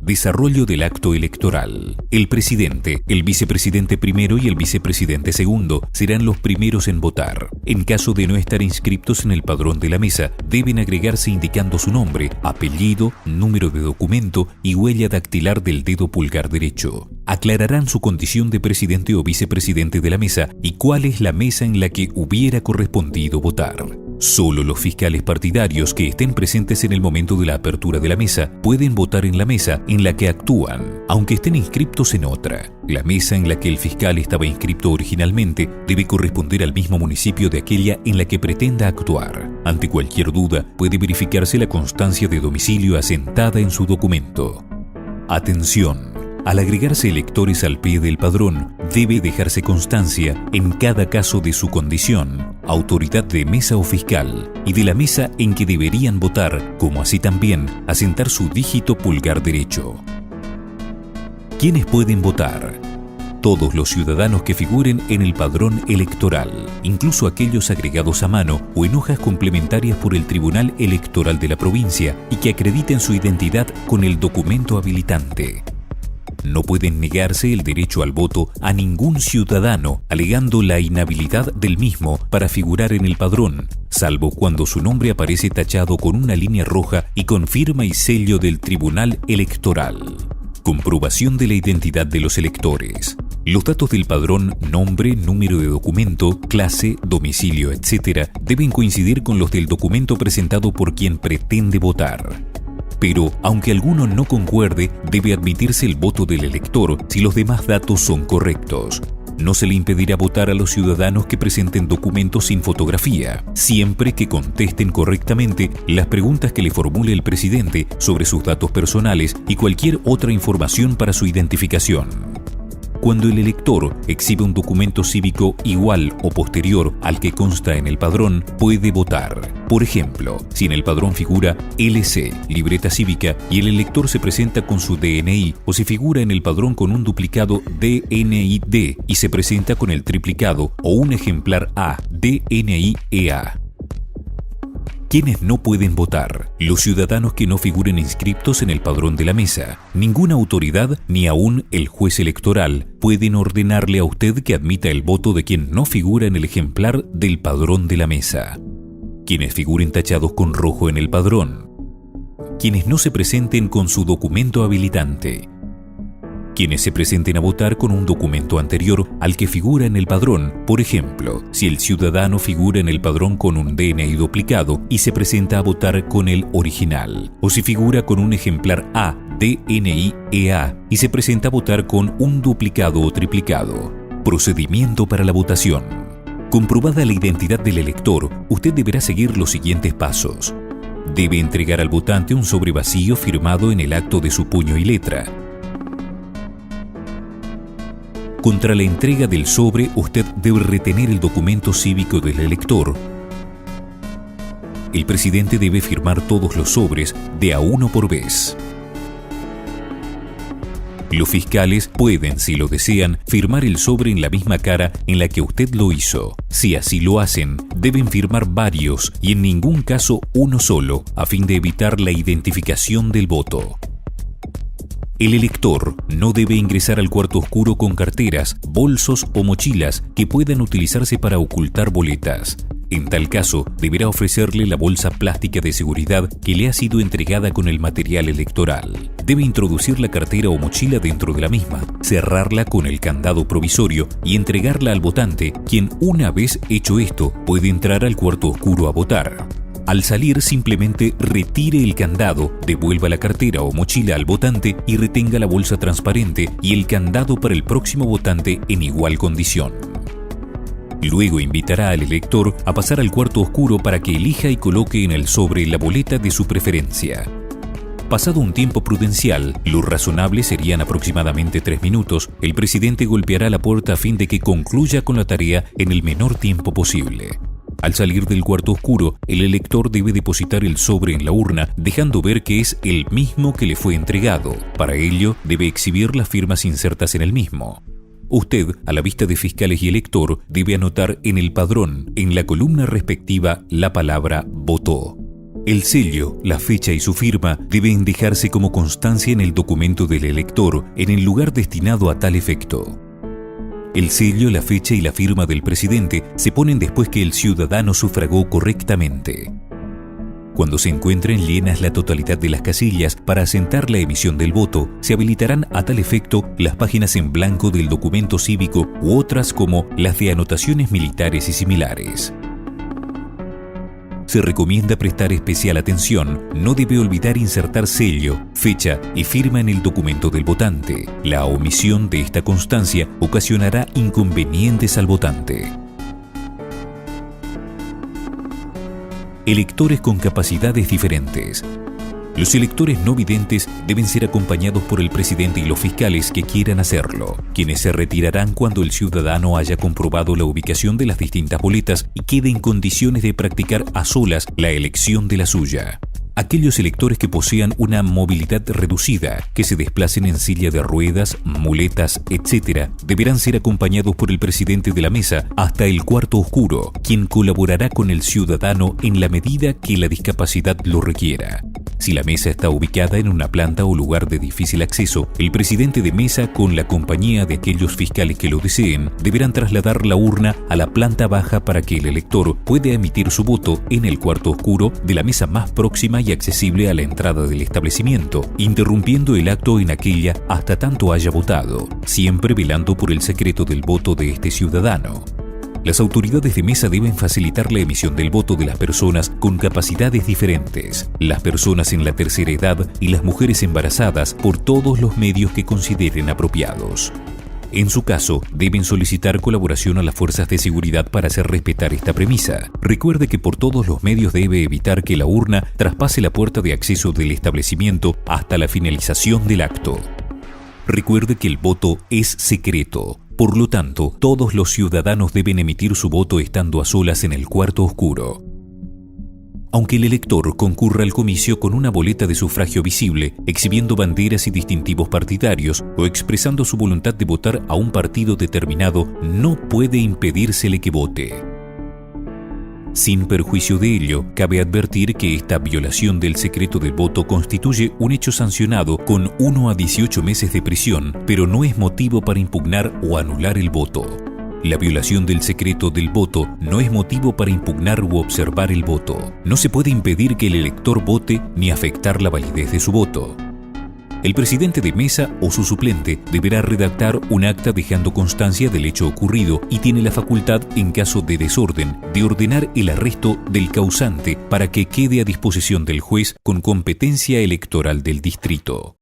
Desarrollo del acto electoral. El presidente, el vicepresidente primero y el vicepresidente segundo serán los primeros en votar. En caso de no estar inscriptos en el padrón de la mesa, deben agregarse indicando su nombre, apellido, número de documento y huella dactilar del dedo pulgar derecho. Aclararán su condición de presidente o vicepresidente de la mesa y cuál es la mesa en la que hubiera correspondido votar. Solo los fiscales partidarios que estén presentes en el momento de la apertura de la mesa pueden votar en la mesa en la que actúan, aunque estén inscriptos en otra. La mesa en la que el fiscal estaba inscripto originalmente debe corresponder al mismo municipio de aquella en la que pretenda actuar. Ante cualquier duda, puede verificarse la constancia de domicilio asentada en su documento. Atención. Al agregarse electores al pie del padrón, debe dejarse constancia, en cada caso, de su condición, autoridad de mesa o fiscal, y de la mesa en que deberían votar, como así también asentar su dígito pulgar derecho. ¿Quiénes pueden votar? Todos los ciudadanos que figuren en el padrón electoral, incluso aquellos agregados a mano o en hojas complementarias por el Tribunal Electoral de la provincia y que acrediten su identidad con el documento habilitante. No pueden negarse el derecho al voto a ningún ciudadano alegando la inhabilidad del mismo para figurar en el padrón, salvo cuando su nombre aparece tachado con una línea roja y con firma y sello del Tribunal Electoral. Comprobación de la identidad de los electores. Los datos del padrón, nombre, número de documento, clase, domicilio, etc., deben coincidir con los del documento presentado por quien pretende votar. Pero, aunque alguno no concuerde, debe admitirse el voto del elector si los demás datos son correctos. No se le impedirá votar a los ciudadanos que presenten documentos sin fotografía, siempre que contesten correctamente las preguntas que le formule el presidente sobre sus datos personales y cualquier otra información para su identificación. Cuando el elector exhibe un documento cívico igual o posterior al que consta en el padrón, puede votar. Por ejemplo, si en el padrón figura LC, libreta cívica, y el elector se presenta con su DNI, o si figura en el padrón con un duplicado DNI-D y se presenta con el triplicado o un ejemplar A, DNI-EA. ¿Quiénes no pueden votar? Los ciudadanos que no figuren inscriptos en el padrón de la mesa. Ninguna autoridad, ni aún el juez electoral, pueden ordenarle a usted que admita el voto de quien no figura en el ejemplar del padrón de la mesa. Quienes figuren tachados con rojo en el padrón. Quienes no se presenten con su documento habilitante. Quienes se presenten a votar con un documento anterior al que figura en el padrón. Por ejemplo, si el ciudadano figura en el padrón con un DNI duplicado y se presenta a votar con el original, o si figura con un ejemplar A, DNI, EA y se presenta a votar con un duplicado o triplicado. Procedimiento para la votación. Comprobada la identidad del elector, usted deberá seguir los siguientes pasos. Debe entregar al votante un sobre vacío firmado en el acto de su puño y letra. Contra la entrega del sobre, usted debe retener el documento cívico del elector. El presidente debe firmar todos los sobres de a uno por vez. Los fiscales pueden, si lo desean, firmar el sobre en la misma cara en la que usted lo hizo. Si así lo hacen, deben firmar varios y en ningún caso uno solo, a fin de evitar la identificación del voto. El elector no debe ingresar al cuarto oscuro con carteras, bolsos o mochilas que puedan utilizarse para ocultar boletas. En tal caso, deberá ofrecerle la bolsa plástica de seguridad que le ha sido entregada con el material electoral. Debe introducir la cartera o mochila dentro de la misma, cerrarla con el candado provisorio y entregarla al votante, quien, una vez hecho esto, puede entrar al cuarto oscuro a votar. Al salir, simplemente retire el candado, devuelva la cartera o mochila al votante y retenga la bolsa transparente y el candado para el próximo votante en igual condición. Luego invitará al elector a pasar al cuarto oscuro para que elija y coloque en el sobre la boleta de su preferencia. Pasado un tiempo prudencial, lo razonable serían aproximadamente 3 minutos, el presidente golpeará la puerta a fin de que concluya con la tarea en el menor tiempo posible. Al salir del cuarto oscuro, el elector debe depositar el sobre en la urna, dejando ver que es el mismo que le fue entregado. Para ello, debe exhibir las firmas insertas en el mismo. Usted, a la vista de fiscales y elector, debe anotar en el padrón, en la columna respectiva, la palabra «votó». El sello, la fecha y su firma deben dejarse como constancia en el documento del elector en el lugar destinado a tal efecto. El sello, la fecha y la firma del presidente se ponen después que el ciudadano sufragó correctamente. Cuando se encuentren llenas la totalidad de las casillas para asentar la emisión del voto, se habilitarán a tal efecto las páginas en blanco del documento cívico u otras como las de anotaciones militares y similares. Se recomienda prestar especial atención, no debe olvidar insertar sello, fecha y firma en el documento del votante. La omisión de esta constancia ocasionará inconvenientes al votante. Electores con capacidades diferentes. Los electores no videntes deben ser acompañados por el presidente y los fiscales que quieran hacerlo, quienes se retirarán cuando el ciudadano haya comprobado la ubicación de las distintas boletas y quede en condiciones de practicar a solas la elección de la suya. Aquellos electores que posean una movilidad reducida, que se desplacen en silla de ruedas, muletas, etc., deberán ser acompañados por el presidente de la mesa hasta el cuarto oscuro, quien colaborará con el ciudadano en la medida que la discapacidad lo requiera. Si la mesa está ubicada en una planta o lugar de difícil acceso, el presidente de mesa, con la compañía de aquellos fiscales que lo deseen, deberán trasladar la urna a la planta baja para que el elector pueda emitir su voto en el cuarto oscuro de la mesa más próxima y accesible a la entrada del establecimiento, interrumpiendo el acto en aquella hasta tanto haya votado, siempre velando por el secreto del voto de este ciudadano. Las autoridades de mesa deben facilitar la emisión del voto de las personas con capacidades diferentes, las personas en la tercera edad y las mujeres embarazadas por todos los medios que consideren apropiados. En su caso, deben solicitar colaboración a las fuerzas de seguridad para hacer respetar esta premisa. Recuerde que por todos los medios debe evitar que la urna traspase la puerta de acceso del establecimiento hasta la finalización del acto. Recuerde que el voto es secreto. Por lo tanto, todos los ciudadanos deben emitir su voto estando a solas en el cuarto oscuro. Aunque el elector concurra al comicio con una boleta de sufragio visible, exhibiendo banderas y distintivos partidarios o expresando su voluntad de votar a un partido determinado, no puede impedírsele que vote. Sin perjuicio de ello, cabe advertir que esta violación del secreto del voto constituye un hecho sancionado con 1 a 18 meses de prisión, pero no es motivo para impugnar o anular el voto. La violación del secreto del voto no es motivo para impugnar u observar el voto. No se puede impedir que el elector vote ni afectar la validez de su voto. El presidente de mesa o su suplente deberá redactar un acta dejando constancia del hecho ocurrido y tiene la facultad, en caso de desorden, de ordenar el arresto del causante para que quede a disposición del juez con competencia electoral del distrito.